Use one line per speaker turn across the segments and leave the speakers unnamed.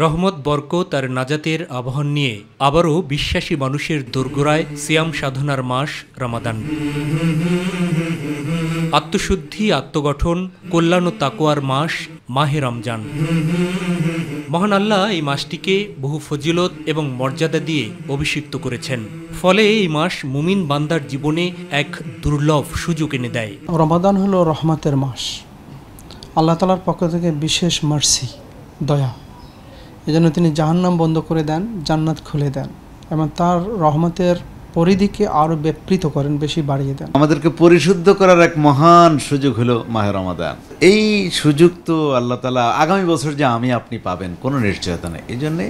রহমত বরকত আর নাজাতের আবাহন নিয়ে আবারও বিশ্বাসী মানুষের দোরগোড়ায় সিয়াম সাধনার মাস রমাদান। আত্মশুদ্ধি, আত্মগঠন, কল্যাণ ও তাকওয়ার মাস মাহে রমজান। মহান আল্লাহ এই মাসটিকে বহু ফজিলত এবং মর্যাদা দিয়ে অভিষিক্ত করেছেন। ফলে এই মাস মুমিন বান্দার জীবনে এক দুর্লভ সুযোগ এনে দেয়।
রমাদান হলো রহমতের মাস, আল্লাহ তাআলার পক্ষ থেকে বিশেষ মার্সি, দয়া। এজন্য তিনি জাহান্নাম বন্ধ করে দেন, জান্নাত খুলে দেন এবং তার রহমতের পরিধিকে আরো ব্যাপৃত করেন, বেশি বাড়িয়ে দেন।
আমাদেরকে পরিশুদ্ধ করার এক মহান সুযোগ হলো মাহে রমাদান। এই সুযোগ তো আল্লাহ তাআলা আগামী বছর যে আপনি পাবেন কোনো নিশ্চয়তা নেই। এই জন্যে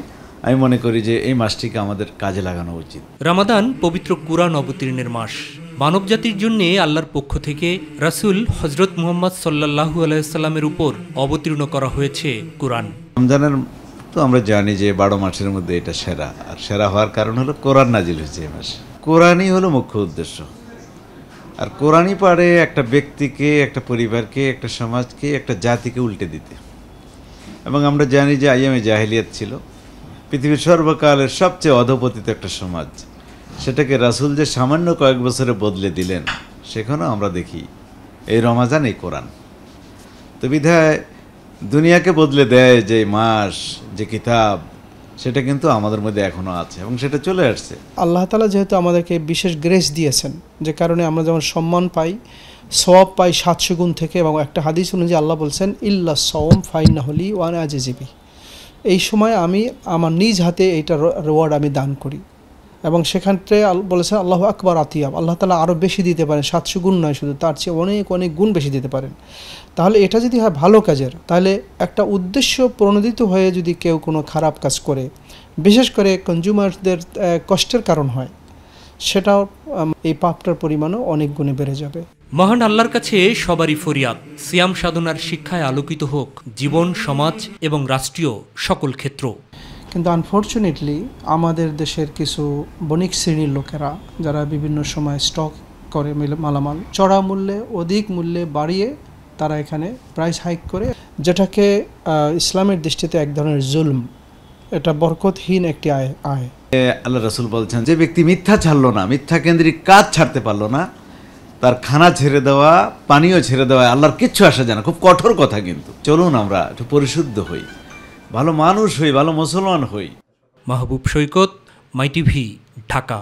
আমি মনে করি যে এই মাসটিকে আমাদের কাজে লাগানো উচিত।
রমাদান পবিত্র কুরআন অবতীর্ণের মাস। মানবজাতির জন্য আল্লাহর পক্ষ থেকে রাসূল হযরত মুহাম্মদ সাল্লাল্লাহু আলাইহি ওয়াসাল্লামের উপর অবতীর্ণ করা হয়েছে কুরআন।
রমজানের তো আমরা জানি যে 12 মাসের মধ্যে এটা সেরা, আর সেরা হওয়ার কারণ হলো কোরআন নাজিল হয়েছে এই মাসে। কোরআনই হলো মুখ্য উদ্দেশ্য, আর কোরআনই পারে একটা ব্যক্তিকে, একটা পরিবারকে, একটা সমাজকে, একটা জাতিকে উল্টে দিতে। এবং আমরা জানি যে আইয়ামে জাহেলিয়াত ছিল পৃথিবীর সর্বকালের সবচেয়ে অধপতিত একটা সমাজ। সেটাকে রাসূল যে সামান্য কয়েক বছরে বদলে দিলেন, সেখানেও আমরা দেখি এই রমাজান, এই কোরআন। তো বিধায় দুনিয়াকে বদলে দেয় যে মাস, যে কিতাব, সেটা কিন্তু আমাদের মধ্যে এখনো আছে এবং সেটা চলে আসছে।
আল্লাহ তাআলা যেহেতু আমাদেরকে বিশেষ গ্রেস দিয়েছেন, যে কারণে আমরা যেমন সম্মান পাই, সওয়াব পাই 700 গুণ থেকে। এবং একটা হাদিস অনুযায়ী আল্লাহ বলছেন, ইল্লা সাওম ফাইন্নাহু লি ওয়া আনা আজজি বিহি। এই সময় আমি আমার নিজ হাতে এইটা রিওয়ার্ড আমি দান করি। এবং সেখানে বলেছেন আল্লাহু আকবার আতিয়াব, আল্লাহ তাআলা আরও বেশি দিতে পারেন, 700 গুণ নয় শুধু, তার চেয়ে অনেক অনেক গুণ বেশি দিতে পারেন। তাহলে এটা যদি হয় ভালো কাজের, তাহলে একটা উদ্দেশ্য প্রণোদিত হয়ে যদি কেউ কোনো খারাপ কাজ করে, বিশেষ করে কনজিউমারদের কষ্টের কারণ হয়, সেটাও এই পাপটার পরিমাণও অনেক গুণে বেড়ে যাবে।
মহান আল্লাহর কাছে সবারই ফরিয়াদ, সিয়াম সাধনার শিক্ষায় আলোকিত হোক জীবন, সমাজ এবং রাষ্ট্রীয় সকল ক্ষেত্র।
কিন্তু আনফর্চুনেটলি আমাদের দেশের কিছু বণিক শ্রেণীর লোকেরা, যারা বিভিন্ন সময় স্টক করে মালামাল চড়া মূল্যে, অধিক মূল্যে বাড়িয়ে তারা এখানে প্রাইস হাইক করে, যেটাকে ইসলামের দৃষ্টিতে এক ধরনের জুলম, এটা বরকতহীন একটি আয়।
আল্লাহ রাসূল বলছেন, যে ব্যক্তি মিথ্যা ছাড়লো না, মিথ্যা কেন্দ্রিক কাজ ছাড়তে পারলো না, তার খানা ছেড়ে দেওয়া, পানীয় ছেড়ে দেওয়া, আল্লাহর কিচ্ছু আসে যায় না। খুব কঠোর কথা, কিন্তু চলুন আমরা একটু পরিশুদ্ধ হই, ভালো মানুষ হই, ভালো মুসলমান হই।
মাহবুব সৈকত, মাই টিভি, ঢাকা।